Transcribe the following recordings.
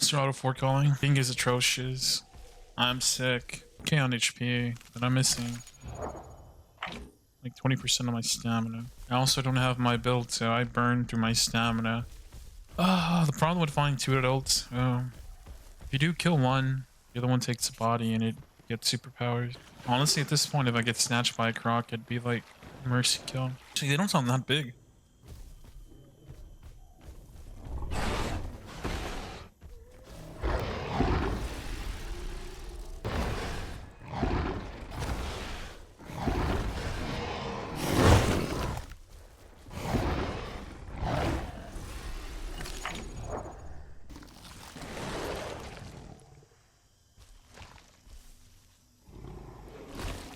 Ceratos 4 calling. Ping is atrocious. I'm sick. Okay on HP, but I'm missing like 20% of my stamina. I also don't have my build, so I burn through my stamina. The problem with finding 2 adults, if you do kill one, the other one takes a body and it gets superpowers. Honestly, at this point, if I get snatched by a croc, it'd be like a mercy kill. Actually, they don't sound that big.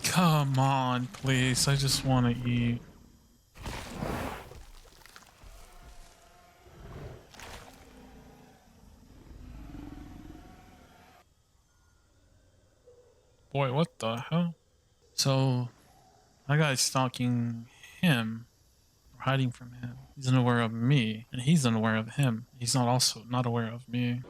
Come on, please. I just want to eat. Boy, what the hell? So, that guy's stalking him, or hiding from him. He's unaware of me, and he's unaware of him. He's not aware of me.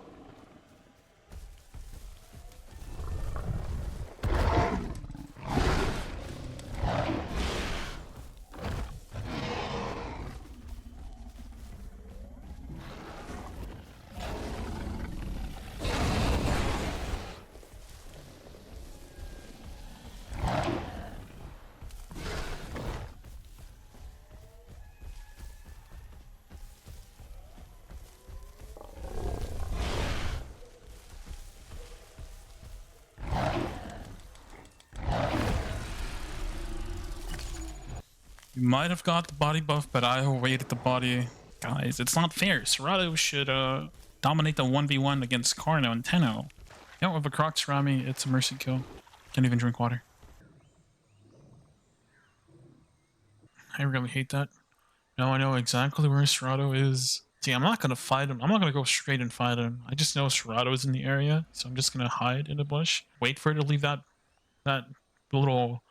You might have got the body buff, but I overrated the body. Guys, it's not fair. Ceratos should dominate the 1v1 against Carno and Tenno. You know, if a croc's around me, it's a mercy kill. Can't even drink water. I really hate that. Now I know exactly where Cerato is. See, I'm not gonna fight him. I'm not gonna go straight and fight him. I just know Cerato is in the area, so I'm just gonna hide in a bush. Wait for it to leave that little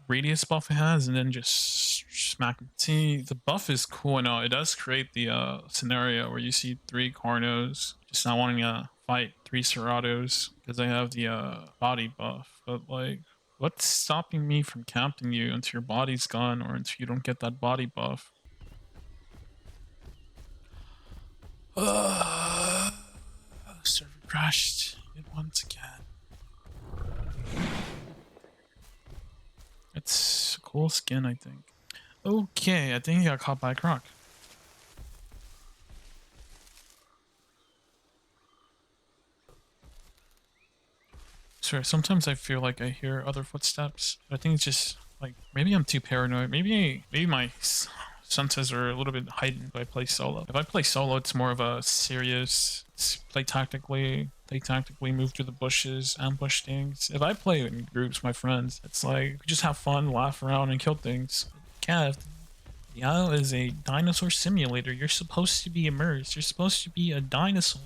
radius buff it has, and then just smack him. See, the buff is cool. Now it does create the scenario where you see 3 Carnos just not wanting to fight 3 Ceratos because they have the body buff. But like, what's stopping me from camping you until your body's gone or until you don't get that body buff? Server crashed it once again. It's a cool skin, I think. Okay, I think he got caught by a croc. Sorry, sometimes I feel like I hear other footsteps. I think it's just like, maybe I'm too paranoid. Maybe my senses are a little bit heightened if I play solo. If I play solo, it's more of a serious play tactically, move through the bushes, ambush things. If I play in groups with my friends, it's like we just have fun, laugh around, and kill things. Kev, the Isle is a dinosaur simulator. You're supposed to be immersed. You're supposed to be a dinosaur.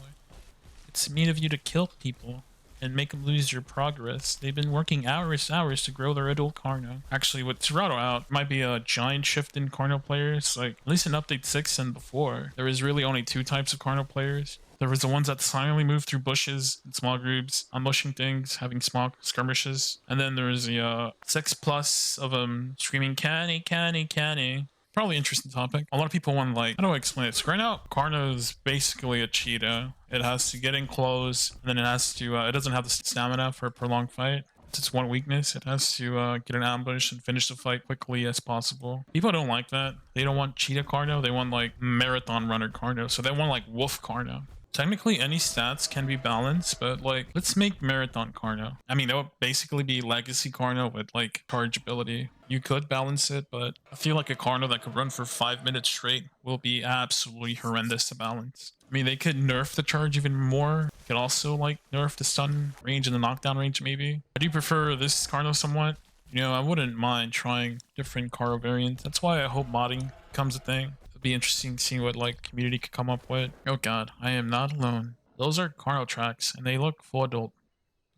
It's mean of you to kill people and make them lose your progress. They've been working hours to grow their adult Carno. Actually, with Cerato out, might be a giant shift in Carno players. Like, at least in Update 6 and before, there was really only 2 types of Carno players. There was the ones that silently move through bushes in small groups, ambushing things, having small skirmishes. And then there was the 6+ of them screaming, "Canny, canny, canny." Probably interesting topic. A lot of people want, like, how do I explain it? So right now, Carno is basically a cheetah. It has to get in close, and then it has to, it doesn't have the stamina for a prolonged fight. It's its one weakness. It has to get an ambush and finish the fight quickly as possible. People don't like that. They don't want cheetah Carno. They want, like, marathon runner Carno. So they want, like, wolf Carno. Technically, any stats can be balanced, but like, let's make Marathon Carno. I mean, that would basically be Legacy Carno with like charge ability. You could balance it, but I feel like a Carno that could run for 5 minutes straight will be absolutely horrendous to balance. I mean, they could nerf the charge even more. Could also like nerf the stun range and the knockdown range maybe. I do prefer this Carno somewhat. You know, I wouldn't mind trying different Caro variants. That's why I hope modding becomes a thing. It'd be interesting seeing what like community could come up with. Oh god, I am not alone. Those are Carno tracks and they look full adult.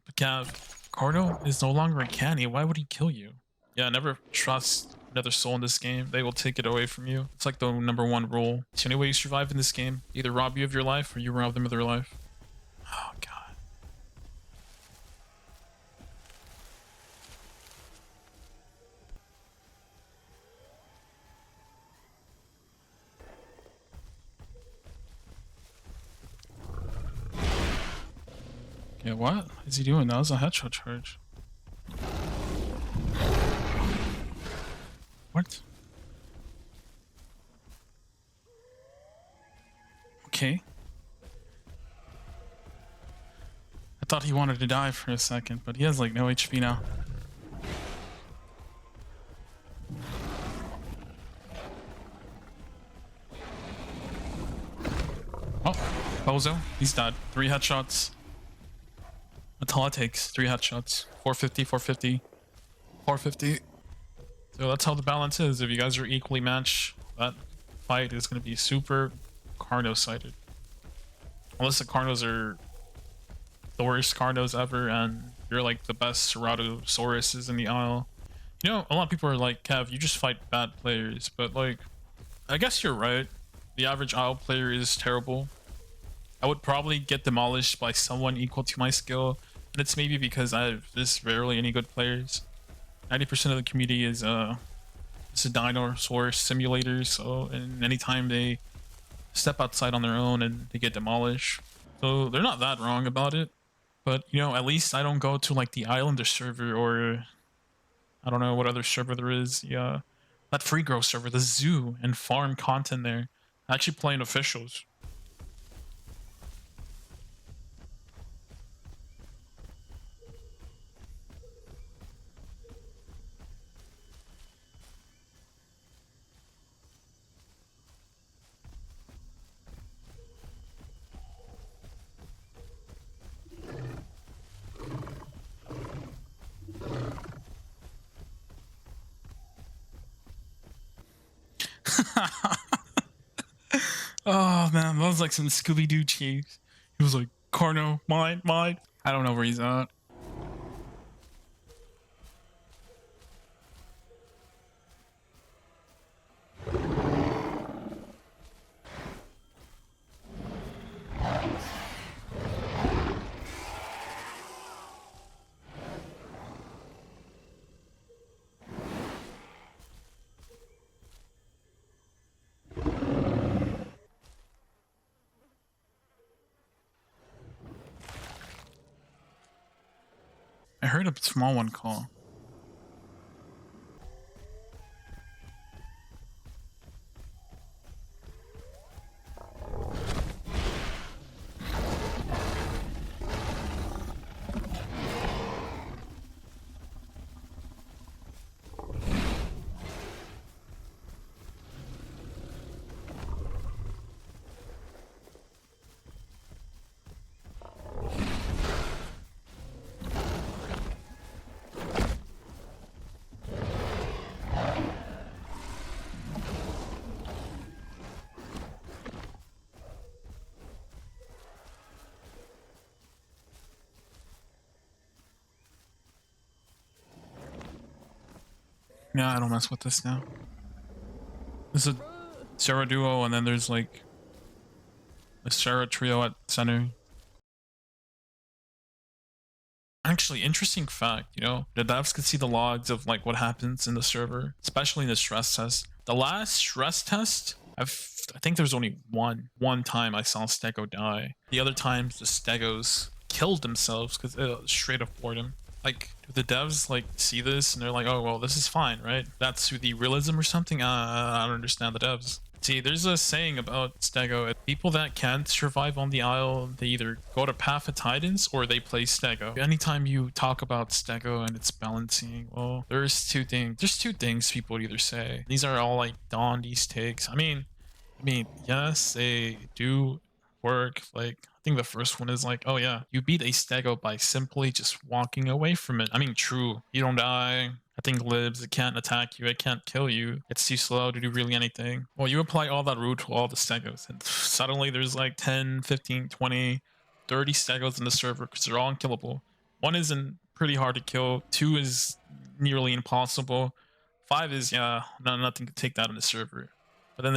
But Cav, Carno is no longer a canny. Why would he kill you? Yeah, never trust another soul in this game. They will take it away from you. It's like the #1 rule. It's the only way you survive in this game. Either rob you of your life or you rob them of their life. Yeah, what is he doing? That was a headshot charge. What? Okay. I thought he wanted to die for a second, but he has like no HP now. Oh, Bozo, he's dead. 3 headshots. That's all it takes. 3 headshots. 450, 450, 450. So that's how the balance is. If you guys are equally matched, that fight is going to be super Carno-sided. Unless the Carnos are the worst Carnos ever and you're like the best Ceratosauruses in the Isle. You know, a lot of people are like, Kev, you just fight bad players. But like, I guess you're right. The average Isle player is terrible. I would probably get demolished by someone equal to my skill. And it's maybe because I have just rarely any good players. 90% of the community is it's a dinosaur simulator, so and anytime they step outside on their own and they get demolished. So they're not that wrong about it. But you know, at least I don't go to like the Islander server or I don't know what other server there is. Yeah. That free grow server, the zoo, and farm content there. Actually playing officials. Oh man, that was like some Scooby-Doo cheese. He was like, Carno, mine, mine. I don't know where he's at. I heard a small one call. Yeah, I don't mess with this now. There's a Cera duo, and then there's like a Cera trio at center. Actually, interesting fact, you know, the devs could see the logs of like what happens in the server, especially in the stress test. The last stress test, I think there's only one time I saw Stego die. The other times the Stegos killed themselves because straight up boredom. Like, do the devs like see this and they're like, oh well, this is fine, right? That's through the realism or something. I don't understand the devs. See, there's a saying about Stego. People that can't survive on the Isle, they either go to Path of Titans or they play Stego. Anytime you talk about Stego and its balancing, well, there's two things. There's two things people would either say. These are all like these takes. I mean, yes, they do work. Like, I think the first one is like, oh yeah, you beat a Stego by simply just walking away from it. I mean, true, you don't die. I think libs, it can't attack you, it can't kill you. It's too slow to do really anything. Well, you apply all that rule to all the Stegos, and suddenly there's like 10, 15, 20, 30 Stegos in the server because they're all unkillable. 1 isn't pretty hard to kill, 2 is nearly impossible, 5 is, yeah, nothing to take that in the server. But then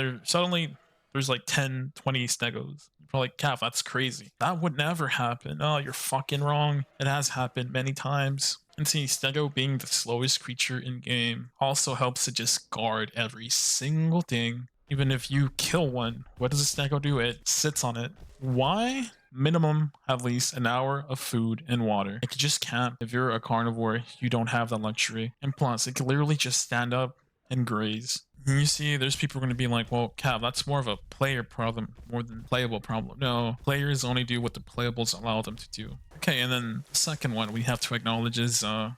there's like 10, 20 Stegos. You're probably like, Cav, that's crazy. That would never happen. Oh, you're fucking wrong. It has happened many times. And see, Stego being the slowest creature in game also helps to just guard every single thing Even if you kill one, what does a stego do? It sits on it. Why? Minimum at least an hour of food and water. Like, you just can't. If you're a carnivore, you don't have that luxury. And plus, it can literally just stand up and graze. And you see, there's people going to be like, well, Cav, that's more of a player problem more than playable problem. No, players only do what the playables allow them to do. Okay, and then the second one we have to acknowledge is the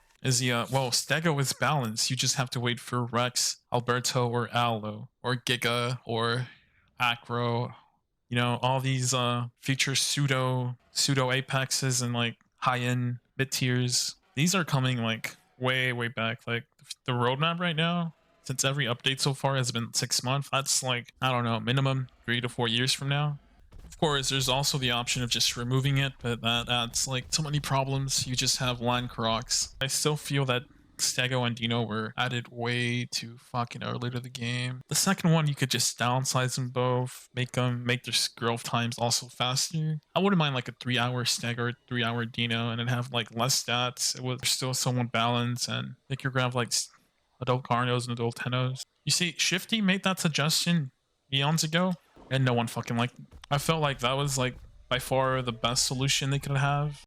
well, stego is balanced. You just have to wait for Rex, Alberto, or Allo, or Giga, or Acro. You know, all these feature pseudo apexes and like high end mid tiers. These are coming like way back. Like the roadmap right now, since every update so far has been 6 months, that's like, I don't know, minimum 3 to 4 years from now. Of course, there's also the option of just removing it, but that adds like so many problems. You just have land crocs. I still feel that Stego and Dino were added way too fucking early to the game. The second one, you could just downsize them both, make their growth times also faster. I wouldn't mind like a 3-hour Stego or 3-hour Dino, and then have like less stats. It was still somewhat balanced, and they could grab like adult Carnos and adult Tenos. You see, Shifty made that suggestion eons ago, and no one fucking liked it. I felt like that was like by far the best solution they could have.